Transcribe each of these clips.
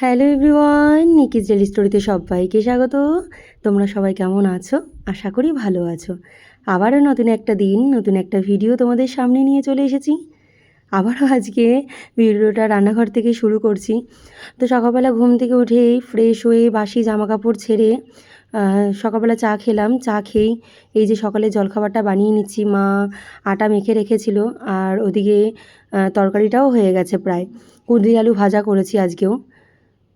Hello everyone, নিকিস daily স্টোরিতে সবাইকে স্বাগত। তোমরা সবাই কেমন আছো? আশা করি ভালো আছো। আবারও নতুন একটা দিন, নতুন একটা ভিডিও তোমাদের সামনে নিয়ে চলে এসেছি। আবারও আজকে ভিডিওটা রান্নাঘর থেকে শুরু করছি। তো সকালবেলা ঘুম থেকে উঠেই ফ্রেশ হয়ে বাসি জামাকাপড় ছেড়ে সকালবেলা চা খেলাম। চা খেয়েই এই যে সকালে জলখাবারটা বানিয়ে নিচ্ছি। মা আটা মেখে রেখেছিল, আর ওদিকে তরকারিটাও হয়ে গেছে প্রায়। কুঁদরি আলু ভাজা করেছি আজকেও।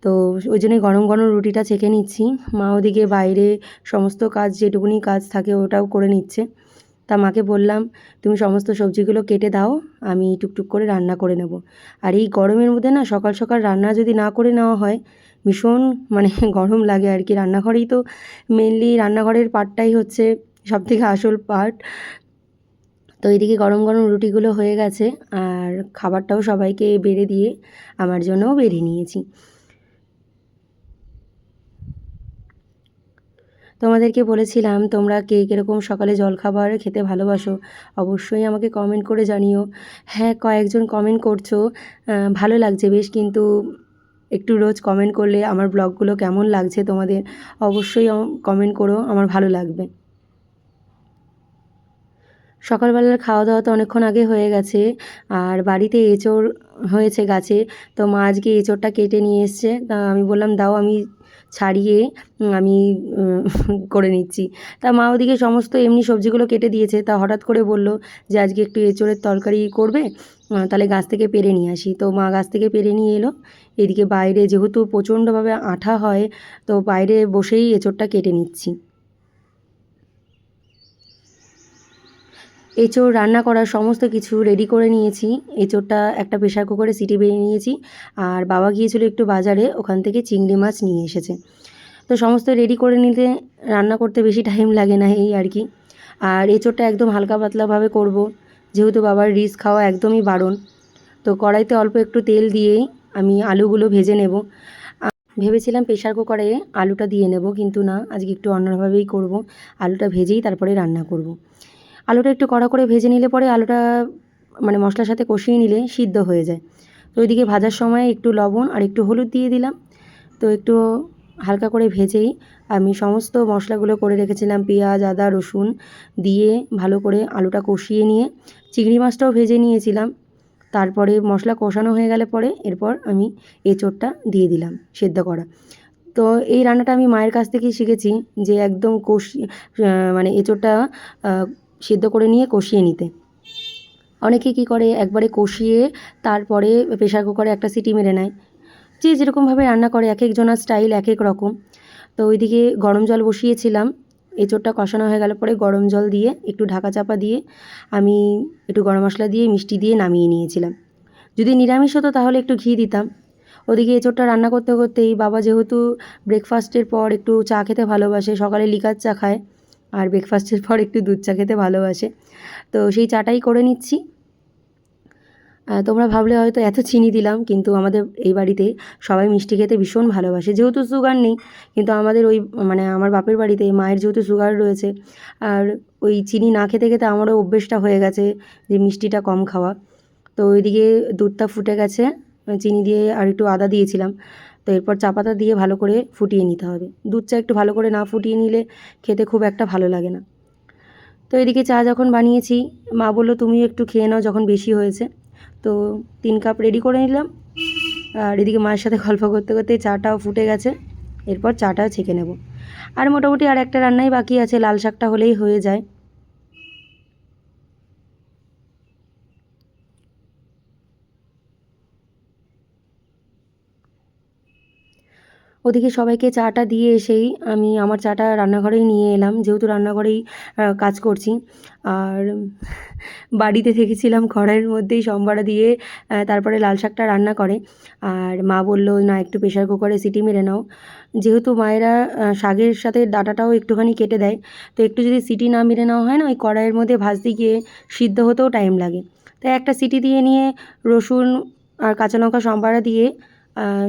তো ওই জন্যই গরম গরম রুটিটা ছেঁকে নিচ্ছি। মা ওদিকে বাইরে সমস্ত কাজ, যেটুকুনি কাজ থাকে ওটাও করে নিচ্ছে। তা মাকে বললাম, তুমি সমস্ত সবজিগুলো কেটে দাও, আমি টুকটুক করে রান্না করে নেব। আর এই গরমের মধ্যে না সকাল সকাল রান্না যদি না করে নেওয়া হয়, ভীষণ মানে গরম লাগে আর কি। রান্নাঘরেই তো মেনলি, রান্নাঘরের পার্টটাই হচ্ছে সবথেকে আসল পার্ট। তো এইদিকে গরম গরম রুটিগুলো হয়ে গেছে, আর খাবারটাও সবাইকে বেড়ে দিয়ে আমার জন্যও বেড়ে নিয়েছি। তোমাদেরকে বলেছিলাম তোমরা কে কীরকম সকালে জলখাবার খেতে ভালোবাসো, অবশ্যই আমাকে কমেন্ট করে জানিও। হ্যাঁ, কয়েকজন কমেন্ট করছো, ভালো লাগছে বেশ, কিন্তু একটু রোজ কমেন্ট করলে আমার ব্লগগুলো কেমন লাগছে তোমাদের অবশ্যই কমেন্ট করো, আমার ভালো লাগবে। সকালবেলার খাওয়া দাওয়া তো অনেকক্ষণ আগে হয়ে গেছে, আর বাড়িতে এঁচোড় হয়েছে গাছে। তো মা আজকে এঁচোড়টা কেটে নিয়ে এসছে। তা আমি বললাম দাও, আমি ছাড়িয়ে আমি করে নিচ্ছি। তা মা ওদিকে সমস্ত এমনি সবজিগুলো কেটে দিয়েছে। তা হঠাৎ করে বলল যে আজকে একটু এঁচোড়ের তরকারি করবে, তাহলে গাছ থেকে পেড়ে নিয়ে আসি। তো মা গাছ থেকে পেড়ে নিয়ে এলো। এদিকে বাইরে যেহেতু প্রচণ্ডভাবে আঠা হয়, তো বাইরে বসেই এঁচোড়টা কেটে নিচ্ছি। এঁচোড় রান্না করার সমস্ত কিছু রেডি করে নিয়েছি। এঁচোড়টা একটা প্রেশার কুকারে সিটি বেরিয়ে নিয়েছি। আর বাবা গিয়েছিল একটু বাজারে, ওখান থেকে চিংড়ি মাছ নিয়ে এসেছে। তো সমস্ত রেডি করে নিতে রান্না করতে বেশি টাইম লাগে না, এই আর কি। আর এঁচোড়টা একদম হালকা পাতলাভাবে করব, যেহেতু বাবার রিচ খাওয়া একদমই বারণ। তো কড়াইতে অল্প একটু তেল দিয়েই আমি আলুগুলো ভেজে নেব। ভেবেছিলাম প্রেশার কুকারে আলুটা দিয়ে নেব, কিন্তু না, আজকে একটু অন্যভাবেই করব। আলুটা ভেজেই তারপরে রান্না করব। আলুটা একটু কড়া করে ভেজে নিলে পরে আলুটা মানে মশলার সাথে কষিয়ে নিলে সিদ্ধ হয়ে যায়। তো ওইদিকে ভাজার সময় একটু লবণ আর একটু হলুদ দিয়ে দিলাম। তো একটু হালকা করে ভেজেই আমি সমস্ত মশলাগুলো করে রেখেছিলাম, পেঁয়াজ, আদা, রসুন দিয়ে ভালো করে আলুটা কষিয়ে নিয়ে চিংড়ি মাছটাও ভেজে নিয়েছিলাম। তারপরে মশলা কষানো হয়ে গেলে পরে এরপর আমি এঁচোড়টা দিয়ে দিলাম সেদ্ধ করা। তো এই রান্নাটা আমি মায়ের কাছ থেকেই শিখেছি, যে একদম মানে এঁচোড়টা সিদ্ধ করে নিয়ে কষিয়ে নিতে। অনেকে কী করে, একবারে কষিয়ে তারপরে প্রেশার কুকারে একটা সিটি মেরে নেয়। যে যেরকমভাবে রান্না করে, এক একজনের স্টাইল এক এক রকম। তো ওইদিকে গরম জল বসিয়েছিলাম। এঁচোড়টা কষানো হয়ে গেলে পরে গরম জল দিয়ে একটু ঢাকা চাপা দিয়ে আমি একটু গরম মশলা দিয়ে মিষ্টি দিয়ে নামিয়ে নিয়েছিলাম। যদি নিরামিষ হতো তাহলে একটু ঘি দিতাম। ওদিকে এঁচোড়টা রান্না করতে করতেই বাবা যেহেতু ব্রেকফাস্টের পর একটু চা খেতে ভালোবাসে, সকালে লিকার চা খায়, আর ব্রেকফাস্টের পর একটু দুধ চা খেতে ভালোবাসে। তো সেই চাটাই করে নিচ্ছি। তোমরা ভাবলে হয়তো এত চিনি দিলাম, কিন্তু আমাদের এই বাড়িতে সবাই মিষ্টি খেতে ভীষণ ভালোবাসে। যেহেতু সুগার নেই, কিন্তু আমাদের ওই মানে আমার বাপের বাড়িতে মায়ের যেহেতু সুগার রয়েছে, আর ওই চিনি না খেতে খেতে আমারও অভ্যেসটা হয়ে গেছে যে মিষ্টিটা কম খাওয়া। তো ওইদিকে দুধটা ফুটে গেছে, চিনি দিয়ে আর একটু আদা দিয়েছিলাম। তো এরপর চা পাতা দিয়ে ভালো করে ফুটিয়ে নিতে হবে। দুধ চা একটু ভালো করে না ফুটিয়ে নিলে খেতে খুব একটা ভালো লাগে না। তো এদিকে চা যখন বানিয়েছি, মা বললো তুমিও একটু খেয়ে নাও যখন বেশি হয়েছে। তো 3 কাপ রেডি করে নিলাম। আর এদিকে মায়ের সাথে গল্প করতে করতে চাটাও ফুটে গেছে। এরপর চাটা ছেঁকে নেব। আর মোটামুটি আর একটা রান্নাই বাকি আছে, লাল শাকটা হলেই হয়ে যায়। ওদিকে সবাইকে চাটা দিয়ে এসেই আমি আমার চাটা রান্নাঘরেই নিয়ে এলাম, যেহেতু রান্নাঘরেই কাজ করছি। আর বাড়িতে দেখেছিলাম কড়াইয়ের মধ্যেই সম্বারা দিয়ে তারপরে লাল শাকটা রান্না করে। আর মা বলল না, একটু প্রেশার কুকারে সিটি মেরে নাও। যেহেতু মায়েরা শাকের সাথে ডাঁটাটাও একটুখানি কেটে দেয়, তো একটু যদি সিটি না মেরে নেওয়া হয় না, ওই কড়াইয়ের মধ্যে ভাজতে গিয়ে সিদ্ধ হতেও টাইম লাগে। তাই একটা সিটি দিয়ে নিয়ে রসুন আর কাঁচা লঙ্কা সম্বারা দিয়ে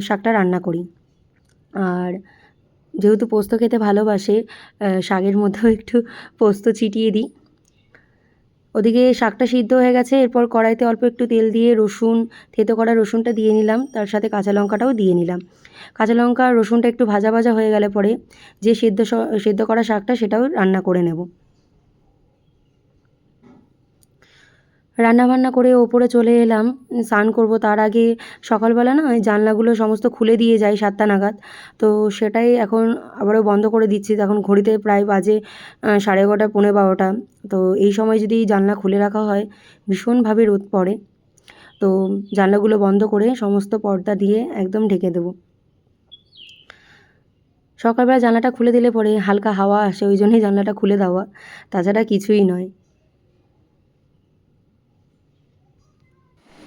শাকটা রান্না করি। আর যেহেতু পোস্ত খেতে ভালোবাসে, শাকের মধ্যেও একটু পোস্ত ছিটিয়ে দিই। ওদিকে শাকটা সিদ্ধ হয়ে গেছে, এরপর কড়াইতে অল্প একটু তেল দিয়ে রসুন, থেতো করা রসুনটা দিয়ে নিলাম, তার সাথে কাঁচা লঙ্কাটাও দিয়ে নিলাম। কাঁচা লঙ্কা আর রসুনটা একটু ভাজা ভাজা হয়ে গেলে পরে যে সেদ্ধ করা শাকটা সেটাও রান্না করে নেব। রান্নাবান্না করে ওপরে চলে এলাম, স্নান করব। তার আগে সকালবেলা না ওই জানলাগুলো সমস্ত খুলে দিয়ে যাই 7টা নাগাদ। তো সেটাই এখন আবারও বন্ধ করে দিচ্ছি। তখন ঘড়িতে প্রায় বাজে 11:30 12:15। তো এই সময় যদি জানলা খুলে রাখা হয় ভীষণভাবে রোদ পড়ে। তো জানলাগুলো বন্ধ করে সমস্ত পর্দা দিয়ে একদম ঢেকে দেবো। সকালবেলা জানলাটা খুলে দিলে পরে হালকা হাওয়া আসে, ওই জন্যই জানলাটা খুলে দেওয়া, তাছাড়া কিছুই নয়।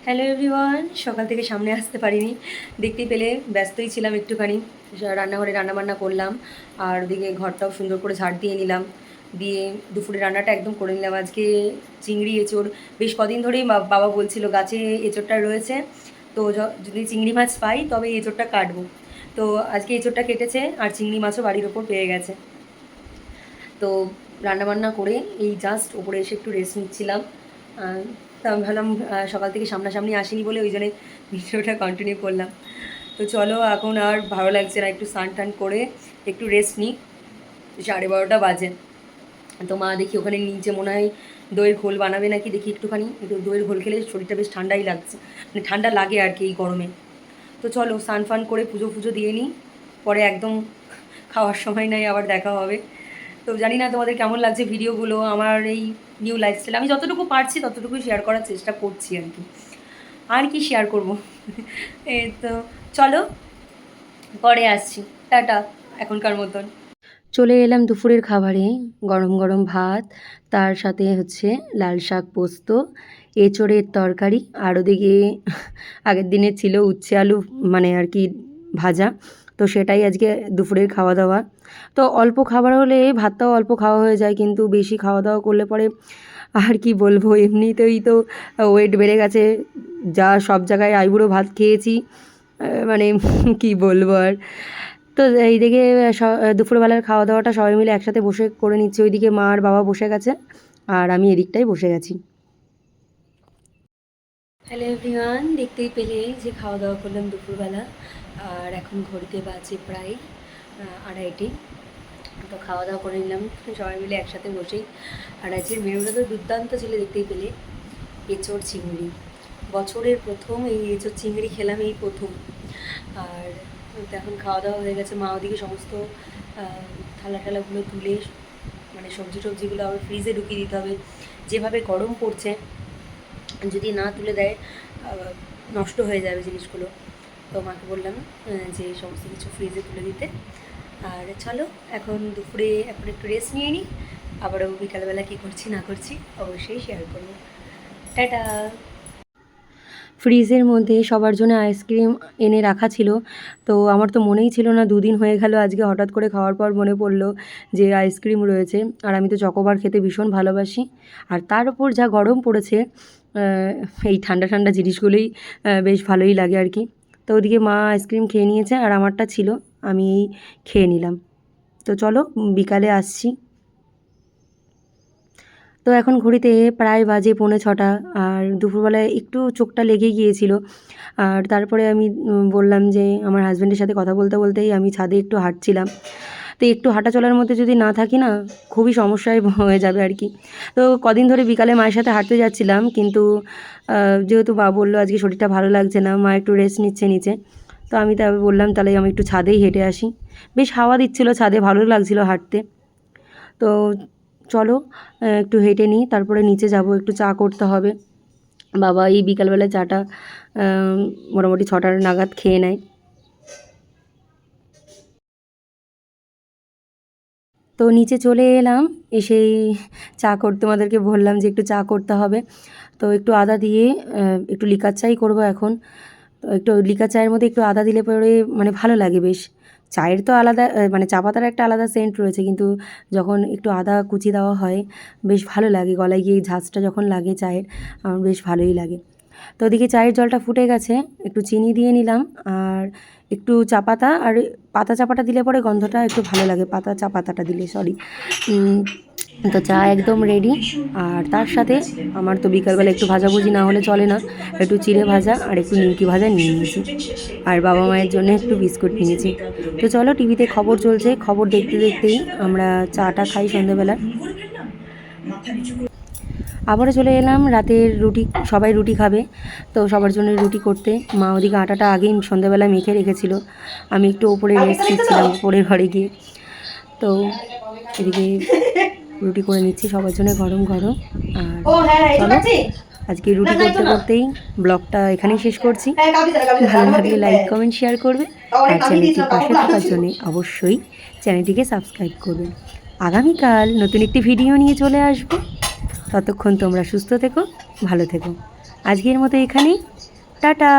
হ্যালো এভরিওয়ান, সকাল থেকে সামনে আসতে পারিনি, দেখতেই পেলে ব্যস্তই ছিলাম একটুখানি। রান্নাঘরে রান্নাবান্না করলাম, আর ওদিকে ঘরটাও সুন্দর করে ঝাড় দিয়ে নিলাম, দিয়ে দুপুরে রান্নাটা একদম করে নিলাম। আজকে চিংড়ি এঁচোড়, বেশ কদিন ধরেই বাবা বলছিল গাছে এঁচোড়টা রয়েছে, তো যদি চিংড়ি মাছ পাই তবে এঁচোড়টা কাটবো। তো আজকে এঁচোড়টা কেটেছে, আর চিংড়ি মাছও বাড়ির ওপর পেয়ে গেছে। তো রান্নাবান্না করে এই জাস্ট ওপরে এসে একটু রেস্ট নিচ্ছিলাম। তা আমি ভাবলাম সকাল থেকে সামনাসামনি আসিনি বলে ওই জন্যে ভিডিওটা কন্টিনিউ করলাম। তো চলো, এখন আর ভালো লাগছে না, একটু স্নান টান করে একটু রেস্ট নিই। 12:30 বাজে। তো মা দেখি ওখানে নিচে মনে হয় দইয়ের ঘোল বানাবে নাকি, দেখি একটুখানি। একটু দইয়ের ঘোল খেলে শরীরটা বেশ ঠান্ডাই লাগছে, মানে ঠান্ডা লাগে আর কি এই গরমে। তো চলো স্নান ফান করে পুজো ফুজো দিয়ে নিই, পরে একদম খাওয়ার সময় নাই আবার দেখা হবে। তো জানি না তোমাদের কেমন লাগছে ভিডিওগুলো, আমার এই নিউ লাইফস্টাইল। আমি যতটুকু পারছি ততটুকুই শেয়ার করার চেষ্টা করছি আর কি, আর কি শেয়ার করব। এই তো চলো, পরে আসছি, টাটা এখনকার মতন। চলে এলাম দুপুরের খাবারে, গরম গরম ভাত, তার সাথে হচ্ছে লাল শাক পোস্ত, এঁচোড়ের তরকারি, আর ওদিকে আগের দিনের ছিল উচ্ছে আলু, মানে আর কি ভাজা। তো সেটাই আজকে দুপুরের খাওয়া দাওয়া। তো অল্প খাবার হলে ভাতটাও অল্প খাওয়া হয়ে যায়, কিন্তু বেশি খাওয়া দাওয়া করলে পরে আর কি বলবো, এমনিতেই তো ওয়েট বেড়ে গেছে, যা সব জায়গায় আইবুড়ো ভাত খেয়েছি, মানে কি বলবো আর। তো এইদিকে দুপুরবেলার খাওয়া দাওয়াটা সবাই মিলে একসাথে বসে করে নিচ্ছি। ওইদিকে মা আর বাবা বসে গেছে, আর আমি এদিকটাই বসে গেছি। হ্যালো এভরিওয়ান, দেখতেই পেলে যে খাওয়া দাওয়া করলাম দুপুরবেলা, আর এখন ঘড়িতে বাজে প্রায় 2:30। তো খাওয়া দাওয়া করে নিলাম সবাই মিলে একসাথে বসেই। আর আজকের মেনুটা তো দুর্দান্ত ছিল, দেখতেই পেলে এঁচোড় চিংড়ি। বছরের প্রথম এই এঁচোড় চিংড়ি খেলাম, এই প্রথম। আর এখন খাওয়া দাওয়া হয়ে গেছে, মা ওদিকে সমস্ত থালা টালাগুলো তুলে, মানে সবজি টবজিগুলো আবার ফ্রিজে ঢুকিয়ে দিতে হবে, যেভাবে গরম পড়ছে যদি না তুলে দেয় নষ্ট হয়ে যাবে জিনিসগুলো। তো মাকে বললাম যে সমস্ত কিছু ফ্রিজে তুলে দিতে। আর চলো এখন দুপুরে এখন একটু রেস্ট নিয়ে নিই, আবারও বিকালবেলা কী করছি না করছি অবশ্যই শেয়ার করবো। টাটা। ফ্রিজের মধ্যে সবার জন্য আইসক্রিম এনে রাখা ছিল, তো আমার তো মনেই ছিল না, 2 দিন হয়ে গেল, আজকে হঠাৎ করে খাওয়ার পর মনে পড়লো যে আইসক্রিম রয়েছে। আর আমি তো চকোবার খেতে ভীষণ ভালোবাসি, আর তার উপর যা গরম পড়েছে, এই ঠান্ডা ঠান্ডা জিনিসগুলোই বেশ ভালোই লাগে আর কি। তো ওদিকে মা আইসক্রিম খেয়ে নিয়েছে, আর আমারটা ছিল, আমি এই খেয়ে নিলাম। তো চলো বিকালে আসছি। তো এখন ঘড়িতে প্রায় বাজে 5:45, আর দুপুরবেলায় একটু চোখটা লেগে গিয়েছিল। আর তারপরে আমি বললাম যে আমার হাজব্যান্ডের সাথে কথা বলতে বলতেই আমি ছাদে একটু হাঁটছিলাম। তো একটু হাঁটা চলার মধ্যে যদি না থাকি না, খুবই সমস্যায় হয়ে যাবে আর কি। তো কদিন ধরে বিকালে মায়ের সাথে হাঁটতে যাচ্ছিলাম, কিন্তু যেহেতু মা বললো আজকে শরীরটা ভালো লাগছে না, মা একটু রেস্ট নিচ্ছে নিচে। তো আমি তবে বললাম তাহলে আমি একটু ছাদেই হেঁটে আসি। বেশ হাওয়া দিচ্ছিলো ছাদে, ভালো লাগছিলো হাঁটতে। তো চলো একটু হেঁটে নিই, তারপরে নিচে যাব, একটু চা করতে হবে। বাবা এই বিকালবেলা চাটা মোটামুটি 6টা নাগাদ খেয়ে নেয়। তো নিচে চলে এলাম, এসেই চা করতে, তোমাদেরকে বললাম যে একটু চা করতে হবে। তো একটু আদা দিয়ে একটু লিকার চাই করব এখন। তো একটু লিকার চায়ের মধ্যে একটু আদা দিলে পরে মানে ভালো লাগে বেশ। চায়ের তো আলাদা মানে চা পাতার একটা আলাদা সেন্ট রয়েছে, কিন্তু যখন একটু আদা কুচি দেওয়া হয় বেশ ভালো লাগে, গলায় গিয়ে ঝাঁঝটা যখন লাগে চায়ের, আমার বেশ ভালোই লাগে। তো ওদিকে চায়ের জলটা ফুটে গেছে, একটু চিনি দিয়ে নিলাম আর একটু চা পাতা, আর পাতা চা পাতা দিলে পরে গন্ধটা একটু ভালো লাগে, পাতা চা পাতাটা দিলে সরি। তো চা একদম রেডি। আর তার সাথে আমার তো বিকালবেলা একটু ভাজাভুজি না হলে চলে না, একটু চিড়ে ভাজা আর একটু নিমকি ভাজা নিয়ে নিয়েছি, আর বাবা মায়ের জন্য একটু বিস্কুট নিয়েছি। তো চলো, টিভিতে খবর চলছে, খবর দেখতে দেখতেই আমরা চাটা খাই সন্ধ্যেবেলা। আবারও চলে এলাম রাতের রুটি, সবাই রুটি খাবে তো সবার জন্য রুটি করতে। মা ওদিকে আটাটা আগেই সন্ধ্যেবেলা মেখে রেখেছিল, আমি একটু ওপরে রেস্ট নিচ্ছিলাম উপরের ঘরে গিয়ে। তো এদিকে রুটি করে নিচ্ছি সবার জন্য গরম গরম। আর চলো, আজকে রুটি করতে করতেই ব্লগটা এখানেই শেষ করছি। ভালো লাগলে লাইক কমেন্ট শেয়ার করবে, আর চ্যানেলটির পাশে থাকার জন্য অবশ্যই চ্যানেলটিকে সাবস্ক্রাইব করবে। আগামীকাল নতুন একটি ভিডিও নিয়ে চলে আসবো, ততক্ষণ তোমরা সুস্থ থেকো, ভালো থেকো। আজকের মতো এখানেই, টাটা।